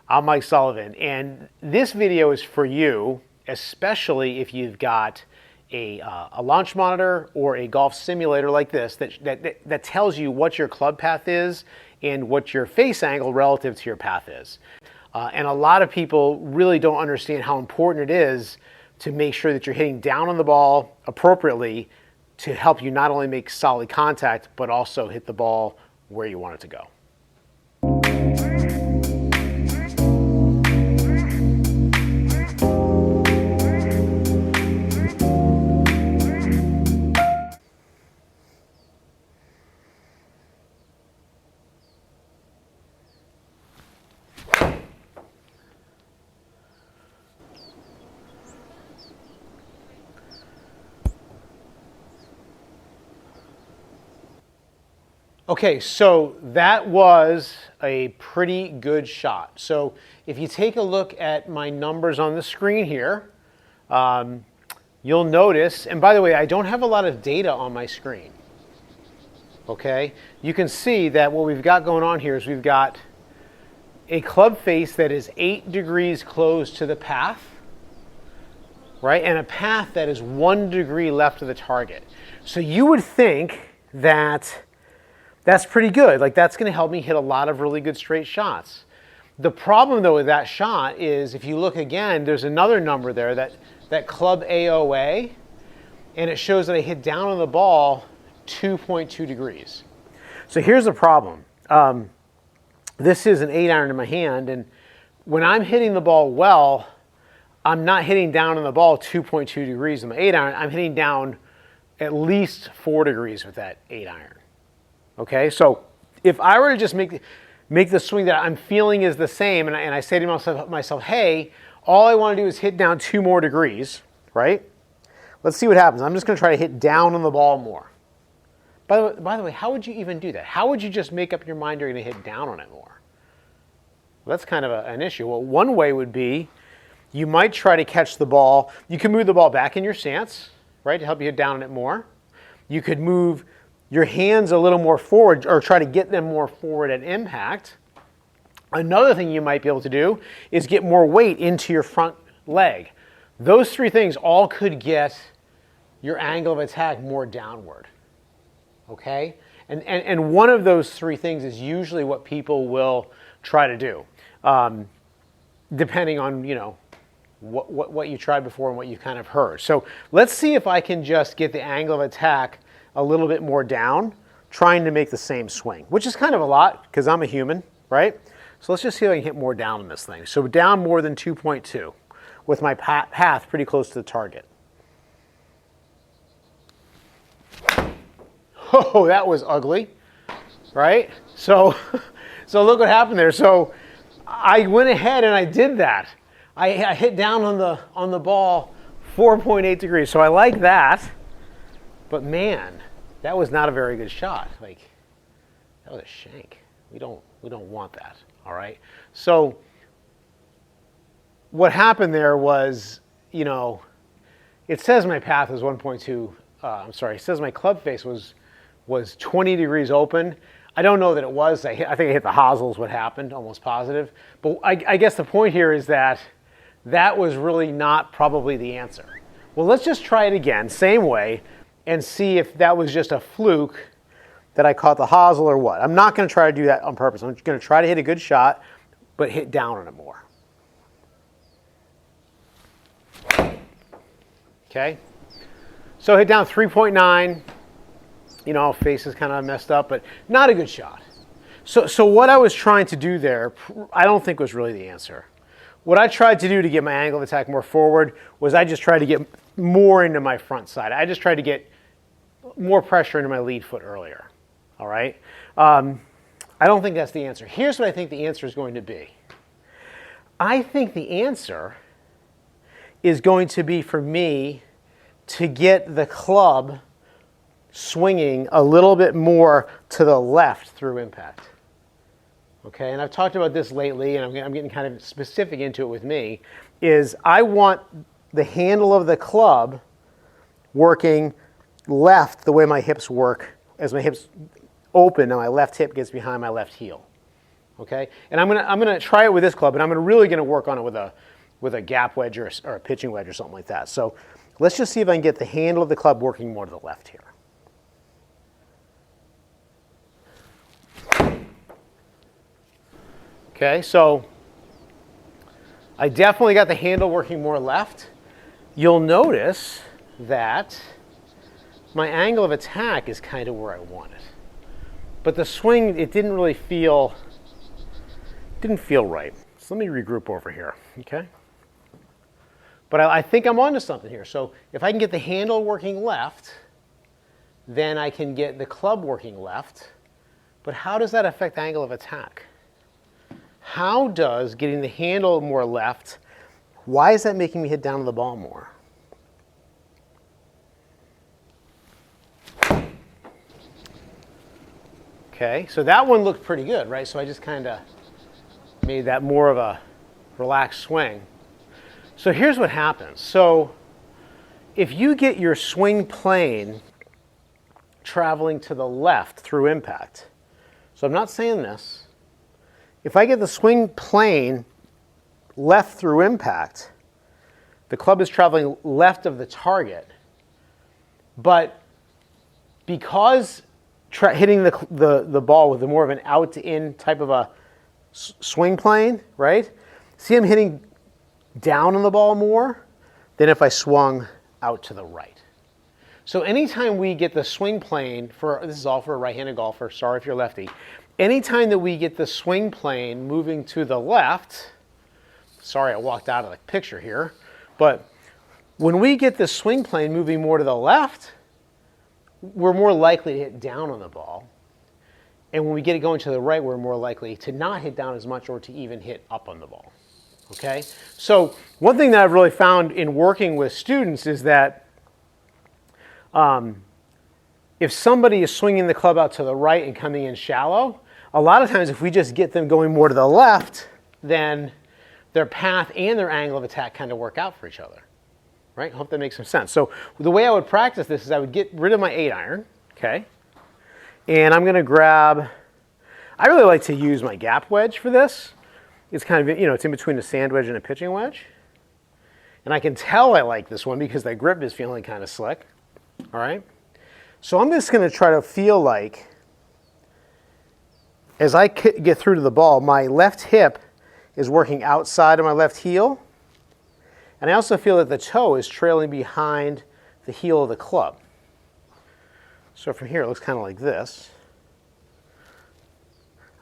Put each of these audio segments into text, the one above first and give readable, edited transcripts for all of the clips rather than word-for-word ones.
I'm Mike Sullivan, and this video is for you, especially if you've got a launch monitor or a golf simulator like this that tells you what your club path is and what your face angle relative to your path is. And a lot of people really don't understand how important it is to make sure that you're hitting down on the ball appropriately to help you not only make solid contact, but also hit the ball where you want it to go. Okay, so that was a pretty good shot. So if you take a look at my numbers on the screen here, you'll notice, and by the way, I don't have a lot of data on my screen. Okay, you can see that what we've got going on here is we've got a club face that is 8 degrees closed to the path, right? And a path that is 1 degree left of the target. So you would think that that's pretty good. Like, that's going to help me hit a lot of really good straight shots. The problem, though, with that shot is if you look again, there's another number there, that club AOA, and it shows that I hit down on the ball 2.2 degrees. So here's the problem. This is an 8-iron in my hand, and when I'm hitting the ball well, I'm not hitting down on the ball 2.2 degrees in my 8-iron. I'm hitting down at least 4 degrees with that 8-iron. Okay, so if I were to just make the swing that I'm feeling is the same, and I say to myself, hey, all I want to do is hit down 2 more degrees, right? Let's see what happens. I'm just going to try to hit down on the ball more. By the way, how would you even do that? How would you just make up your mind you're going to hit down on it more? Well, that's kind of an issue. Well, one way would be you might try to catch the ball. You can move the ball back in your stance, right, to help you hit down on it more. You could move your hands a little more forward or try to get them more forward at impact. Another thing you might be able to do is get more weight into your front leg. Those 3 things all could get your angle of attack more downward. Okay? And one of those 3 things is usually what people will try to do, depending on, you know, what you tried before and what you kind of heard. So let's see if I can just get the angle of attack a little bit more down, trying to make the same swing, which is kind of a lot because I'm a human, right? So let's just see if I can hit more down on this thing. So down more than 2.2 with my path pretty close to the target. Oh, that was ugly, right? So look what happened there. So I went ahead and I did that. I hit down on the ball 4.8 degrees. So I like that. But man, that was not a very good shot. Like, that was a shank. We don't want that. All right. So what happened there was, you know, it says my path was 1.2. I'm sorry. It says my club face was 20 degrees open. I don't know that it was. I think I hit the hosel is what happened, almost positive. But I guess the point here is that was really not probably the answer. Well, let's just try it again, same way, and see if that was just a fluke that I caught the hosel or what. I'm not going to try to do that on purpose. I'm going to try to hit a good shot, but hit down on it more. Okay? So hit down 3.9. You know, face is kind of messed up, but not a good shot. So what I was trying to do there, I don't think was really the answer. What I tried to do to get my angle of attack more forward was I just tried to get more into my front side. I just tried to get more pressure into my lead foot earlier. All right? I don't think that's the answer. Here's what I think the answer is going to be. I think the answer is going to be for me to get the club swinging a little bit more to the left through impact. Okay, and I've talked about this lately, and I'm getting kind of specific into it with me, is I want the handle of the club working left the way my hips work. As my hips open, and my left hip gets behind my left heel. Okay, and I'm gonna try it with this club, and I'm really gonna work on it with a gap wedge or a pitching wedge or something like that. So let's just see if I can get the handle of the club working more to the left here. Okay, so I definitely got the handle working more left. You'll notice that my angle of attack is kind of where I want it. But the swing, it didn't feel right. So let me regroup over here, okay? But I think I'm onto something here. So if I can get the handle working left, then I can get the club working left. But how does that affect the angle of attack? How does getting the handle more left, why is that making me hit down to the ball more? Okay, so that one looked pretty good, right? So I just kind of made that more of a relaxed swing. So here's what happens. So if you get your swing plane traveling to the left through impact, so I'm not saying this, if I get the swing plane left through impact, the club is traveling left of the target, but because hitting the ball with more of an out-to-in type of a swing plane, right? See, I'm hitting down on the ball more than if I swung out to the right. So anytime we get the swing plane, this is all for a right-handed golfer, sorry if you're lefty, anytime that we get the swing plane moving to the left, sorry I walked out of the picture here, but when we get the swing plane moving more to the left, we're more likely to hit down on the ball. And when we get it going to the right, we're more likely to not hit down as much or to even hit up on the ball. Okay? So one thing that I've really found in working with students is that if somebody is swinging the club out to the right and coming in shallow, a lot of times if we just get them going more to the left, then their path and their angle of attack kind of work out for each other. Right? I hope that makes some sense. So the way I would practice this is I would get rid of my 8-iron, okay? And I'm going to grab, I really like to use my gap wedge for this. It's kind of, it's in between a sand wedge and a pitching wedge. And I can tell I like this one because the grip is feeling kind of slick, all right? So I'm just going to try to feel like, as I get through to the ball, my left hip is working outside of my left heel. And I also feel that the toe is trailing behind the heel of the club. So from here, it looks kind of like this.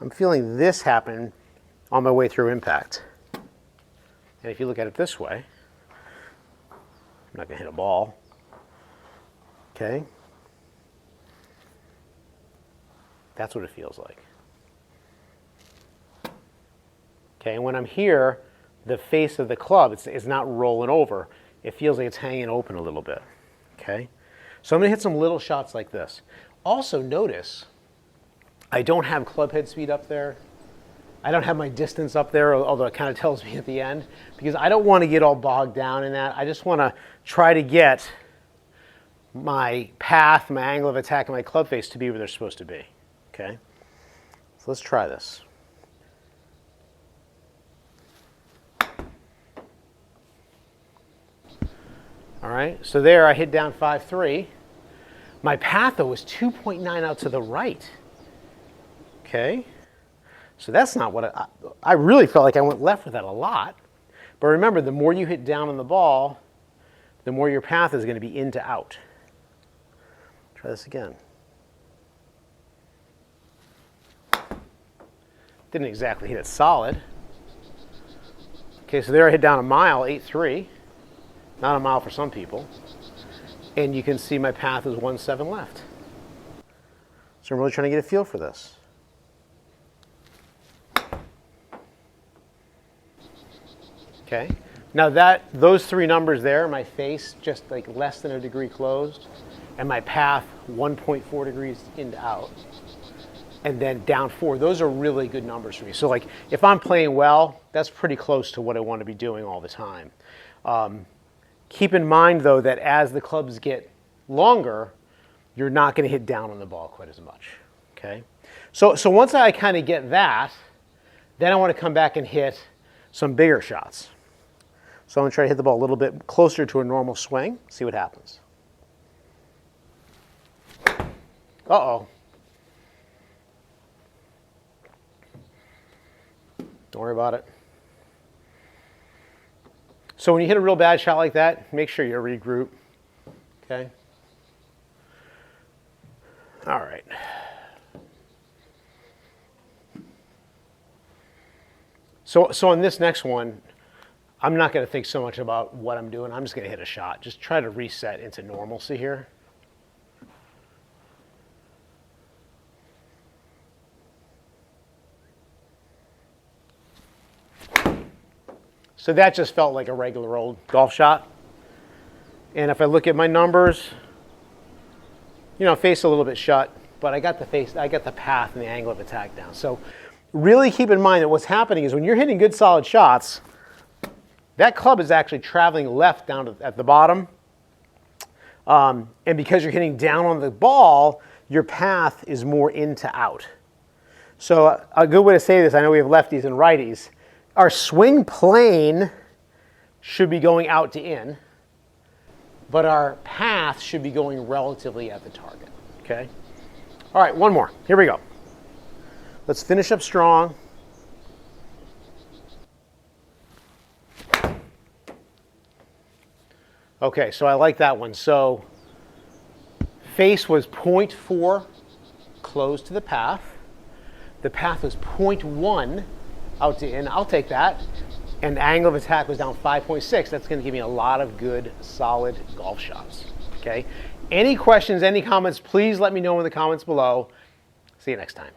I'm feeling this happen on my way through impact. And if you look at it this way, I'm not going to hit a ball. Okay? That's what it feels like. Okay, and when I'm here, the face of the club, it's not rolling over. It feels like it's hanging open a little bit, okay? So I'm going to hit some little shots like this. Also notice, I don't have club head speed up there. I don't have my distance up there, although it kind of tells me at the end, because I don't want to get all bogged down in that. I just want to try to get my path, my angle of attack, and my club face to be where they're supposed to be, okay? So let's try this. All right, so there I hit down 5-3. My path, though, was 2.9 out to the right. Okay, so that's not what I really felt like I went left with that a lot. But remember, the more you hit down on the ball, the more your path is going to be in to out. Try this again. Didn't exactly hit it solid. Okay, so there I hit down a mile, 8-3. Not a mile for some people. And you can see my path is 1-7 left. So I'm really trying to get a feel for this. Okay. Now those three numbers there, my face just like less than a degree closed, and my path 1.4 degrees in to out, and then down 4. Those are really good numbers for me. So like if I'm playing well, that's pretty close to what I want to be doing all the time. Keep in mind, though, that as the clubs get longer, you're not going to hit down on the ball quite as much, okay? So once I kind of get that, Then I want to come back and hit some bigger shots. So I'm going to try to hit the ball a little bit closer to a normal swing, see what happens. Uh-oh. Don't worry about it. So when you hit a real bad shot like that, make sure you regroup, okay? All right. So on this next one, I'm not going to think so much about what I'm doing. I'm just going to hit a shot. Just try to reset into normalcy here. So that just felt like a regular old golf shot. And if I look at my numbers, you know, face a little bit shut, but I got the path and the angle of attack down. So really keep in mind that what's happening is when you're hitting good solid shots, that club is actually traveling left down at the bottom. And because you're hitting down on the ball, your path is more in to out. So a good way to say this, I know we have lefties and righties, our swing plane should be going out to in, but our path should be going relatively at the target, okay? All right, one more. Here we go. Let's finish up strong. Okay, so I like that one. So face was 0.4 close to the path. The path was 0.1 out to in. I'll take that. And the angle of attack was down 5.6. That's going to give me a lot of good, solid golf shots. Okay. Any questions, any comments, please let me know in the comments below. See you next time.